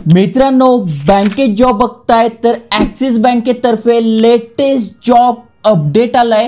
मित्रांनो, बँकेत जॉब बघताय तर ॲक्सिस बँकेतर्फे लेटेस्ट जॉब अपडेट आलाय।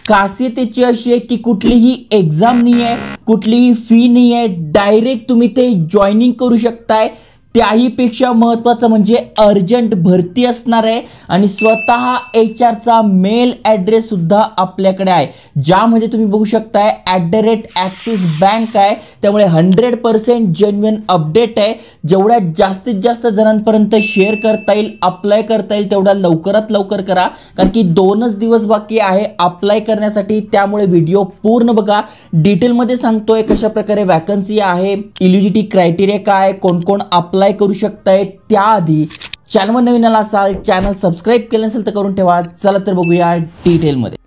खासियत त्याची अशी आहे की कुठलीही एक्झाम नाही आहे, कुठलीही फी नाही आहे, डायरेक्ट तुम्ही ते जॉईनिंग करू शकताय। त्याही पेक्षा महत्त्वाचं म्हणजे अर्जंट भरती असणार आहे आणि स्वतः HR चा मेल ॲड्रेस सुद्धा आपल्याकडे आहे, ज्यामध्ये तुम्ही बघू शकताय @axisbank आहे। त्यामुळे 100% जेन्युइन अपडेट आहे। जेवढ्या जास्तीत जास्त जणांपर्यंत शेअर करता येईल, अप्लाय करता येईल तेवढा लवकरात लवकर करा, कारण की 2च दिवस बाकी आहे अप्लाय करण्यासाठी। त्यामुळे व्हिडिओ पूर्ण बघा, डिटेलमध्ये सांगतोय कशा प्रकारे वॅकन्सी आहे, एलिजिबिलिटी क्रायटेरिया काय, कोण कोण अप्लाय करू शकताय। त्याआधी चॅनलवर नवीन आला असाल, चॅनल सबस्क्राइब केलं नसेल तर करून ठेवा। चला तर बघूया डिटेलमध्ये।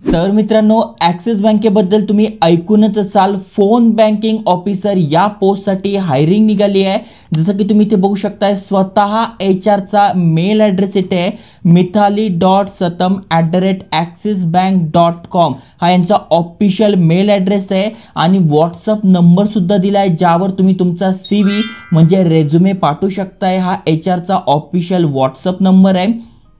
तर मित्रांनो, ॲक्सिस बँकेबद्दल तुम्ही ऐकूनच असाल। फोन बँकिंग ऑफिसर या पोस्टसाठी हायरिंग निघाली आहे। जसं की तुम्ही इथे बघू शकताय, स्वतः HR चा मेल ॲड्रेस इथे आहे mithali.satam@axisbank.com हा यांचा ऑफिशियल मेल ॲड्रेस आहे आणि व्हॉट्सअप नंबर सुद्धा दिला आहे, ज्यावर तुम्ही तुमचा CV म्हणजे रेझ्युमे पाठवू शकताय। हा HR चा ऑफिशियल व्हॉट्सअप नंबर आहे।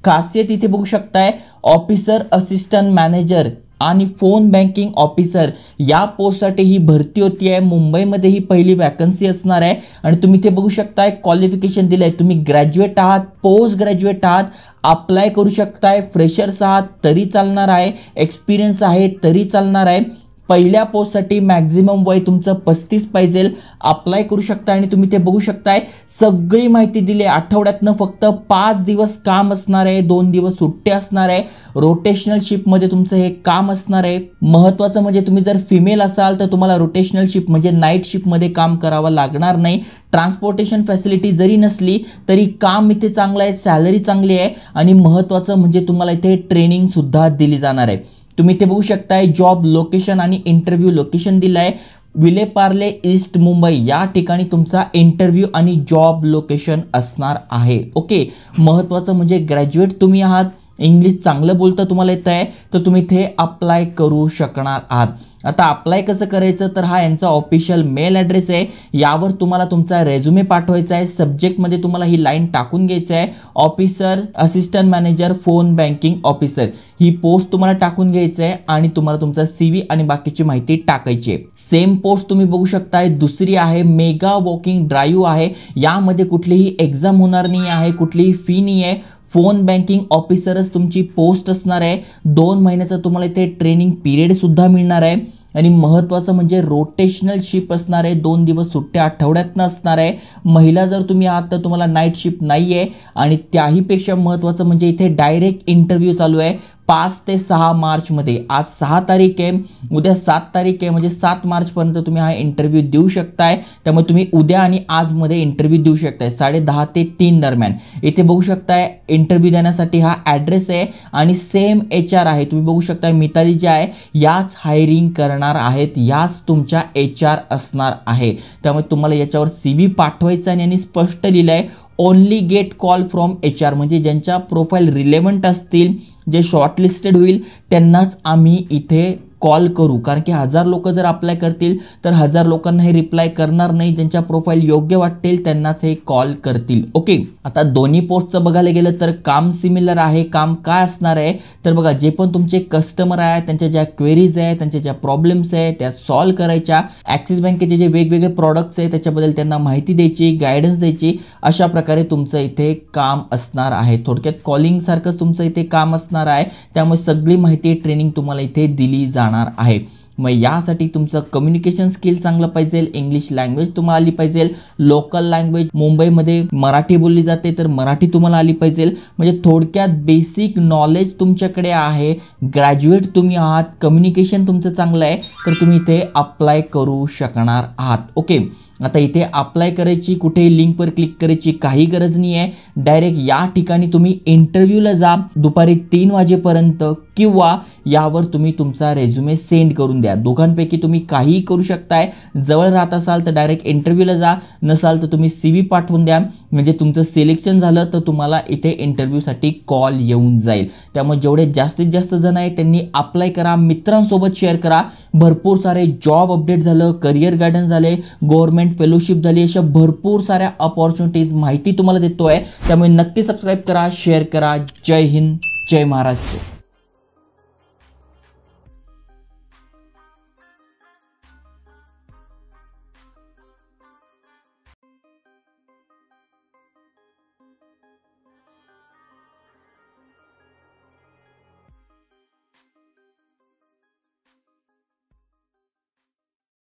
खासियत इथे बघू शकताय, ऑफिसर असिस्टंट मॅनेजर आणि फोन बँकिंग ऑफिसर या पोस्टसाठी ही भरती होती आहे। मुंबईमध्ये ही पहिली वॅकन्सी असणार आहे आणि तुम्ही इथे बघू शकताय क्वालिफिकेशन दिलंय। तुम्ही ग्रॅज्युएट आहात, पोस्ट ग्रॅज्युएट आहात, अप्लाय करू शकताय, फ्रेशर्स आहात तरी चालणार आहे, एक्सपिरियन्स आहे तरी चालणार आहे। पहिल्या पोस्टसाठी मॅक्झिमम वय तुमचं 35 पाहिजे, अप्लाय करू शकता। आणि तुम्ही ते बघू शकताय सगळी माहिती दिली आहे। आठवड्यातनं फक्त 5 दिवस काम असणार आहे, 2 दिवस सुट्टी असणार आहे। रोटेशनल शिफ्टमध्ये तुमचं हे काम असणार आहे। महत्त्वाचं म्हणजे तुम्ही जर फिमेल असाल तर तुम्हाला रोटेशनल शिफ्ट म्हणजे नाईट शिफ्टमध्ये काम करावं लागणार नाही। ट्रान्सपोर्टेशन फॅसिलिटी जरी नसली तरी काम इथे चांगलं आहे, सॅलरी चांगली आहे आणि महत्त्वाचं म्हणजे तुम्हाला इथे ट्रेनिंग सुद्धा दिली जाणार आहे। तुम्ही इथे बघू शकताय जॉब लोकेशन आणि इंटरव्ह्यू लोकेशन दिलाय। विलेपार्ले ईस्ट मुंबई या ठिकाणी तुमचा इंटरव्ह्यू आणि जॉब लोकेशन असणार आहे। ओके, महत्त्वाचं म्हणजे ग्रॅज्युएट तुम्ही आहात, इंग्लिश चांगलं बोलता तुम्हाला येत आहे तर तुम्ही इथे अप्लाय करू शकणार आहात। आता अप्लाय कसं करायचं, तर हा यांचा ऑफिशियल मेल ॲड्रेस आहे, यावर तुम्हाला तुमचा रेझ्युमे पाठवायचा आहे। सब्जेक्टमध्ये तुम्हाला ही लाईन टाकून घ्यायचं आहे, officer assistant manager phone banking officer ही पोस्ट तुम्हाला टाकून घ्यायचं आहे आणि तुम्हाला तुमचा CV आणि बाकीची माहिती टाकायची आहे। सेम पोस्ट तुम्ही बघू शकताय, दुसरी आहे मेगा वॉकिंग ड्राईव्ह आहे। यामध्ये कुठलीही एक्झाम होणार नाही आहे, कुठलीही फी नाही आहे। फोन बँकिंग ऑफिसरच तुमची पोस्ट असणार आहे। 2 महिन्याचा तुम्हाला इथे ट्रेनिंग पिरियड सुद्धा मिळणार आहे आणि महत्त्वाचं म्हणजे रोटेशनल शिफ्ट असणार आहे, 2 दिवस सुट्ट्या आठवड्यातनं असणार आहे। महिला जर तुम्ही आहात तर तुम्हाला नाईट शिफ्ट नाही आहे आणि त्याहीपेक्षा महत्त्वाचं म्हणजे इथे डायरेक्ट इंटरव्ह्यू चालू आहे 5 ते 6 मार्चमध्ये। आज 6 तारीख आहे, उद्या 7 तारीख आहे, म्हणजे 7 मार्चपर्यंत तुम्ही हा इंटरव्ह्यू देऊ शकताय। त्यामुळे तुम्ही उद्या आणि आजमध्ये इंटरव्ह्यू देऊ शकताय 10:30 ते 3 दरम्यान। इथे बघू शकताय इंटरव्ह्यू देण्यासाठी हा ॲड्रेस आहे आणि सेम HR आहे। तुम्ही बघू शकताय मिताली जी आहे याच हायरिंग करणार आहेत, याच तुमच्या HR असणार आहे। त्यामुळे तुम्हाला याच्यावर CV पाठवायचा आणि यांनी स्पष्ट लिहिलं आहे only get call from HR, म्हणजे ज्यांच्या प्रोफाईल रिलेव्हंट असतील, जे शॉर्टलिस्टेड होईल त्यांनाच आम्ही इथे कॉल करू, कारण की 1000 लोक जर अप्लाय करतील तर 1000 लोकांना हे रिप्लाय करणार नाही। ज्यांच्या प्रोफाईल योग्य वाटतील त्यांनाच हे कॉल करतील। ओके, आता दोन्ही पोस्टचं बघायला गेलं तर काम सिमिलर आहे। काम काय असणार आहे तर बघा, जे पण तुमचे कस्टमर आहेत त्यांच्या ज्या क्वेरीज आहेत, त्यांच्या ज्या प्रॉब्लेम्स आहेत त्या सॉल्व्ह करायच्या। ॲक्सिस बँकेचे जे वेगवेगळे प्रॉडक्ट्स आहेत त्याच्याबद्दल त्यांना माहिती द्यायची, गायडन्स द्यायची, अशा प्रकारे तुमचं इथे काम असणार आहे। थोडक्यात कॉलिंग सारखंच तुमचं इथे काम असणार आहे। त्यामुळे सगळी माहिती ट्रेनिंग तुम्हाला इथे दिली जाणार आहे। मग यासाठी तुमचं कम्युनिकेशन स्किल चांगलं पाहिजे, इंग्लिश लँग्वेज तुम्हाला आली पाहिजे, लोकल लँग्वेज मुंबईमध्ये मराठी बोलली जाते तर मराठी तुम्हाला आली पाहिजे। म्हणजे थोडक्यात बेसिक नॉलेज तुमच्याकडे आहे, ग्रॅज्युएट तुम्ही आहात, कम्युनिकेशन तुमचं चांगलं आहे तर तुम्ही इथे अप्लाय करू शकणार आहात। ओके, आता इथे अप्लाय करायची, कुठेही लिंकवर क्लिक करायची काही गरज नाही आहे। डायरेक्ट या ठिकाणी तुम्ही इंटरव्ह्यूला जा, दुपारी 3 वाजेपर्यंत किंवा यावर तुम्ही तुमचा रेझ्युमे सेंड करून द्या। दोघांपैकी तुम्ही काहीही करू शकताय। जवळ राहत असाल तर डायरेक्ट इंटरव्ह्यूला जा, नसाल तर तुम्ही CV पाठवून द्या, म्हणजे तुमचं सिलेक्शन झालं तर तुम्हाला इथे इंटरव्ह्यूसाठी कॉल येऊन जाईल। त्यामुळे जेवढे जास्तीत जास्त जण आहेत त्यांनी अप्लाय करा, मित्रांसोबत शेअर करा। भरपूर सारे जॉब अपडेट झालं, करिअर गायडन्स झाले, गव्हर्नमेंट फेलोशिप झाली, अशा भरपूर साऱ्या अपॉर्च्युनिटीज माहिती तुम्हाला देतोय। त्यामुळे नक्की सबस्क्राईब करा, शेअर करा। जय हिंद, जय महाराष्ट्र।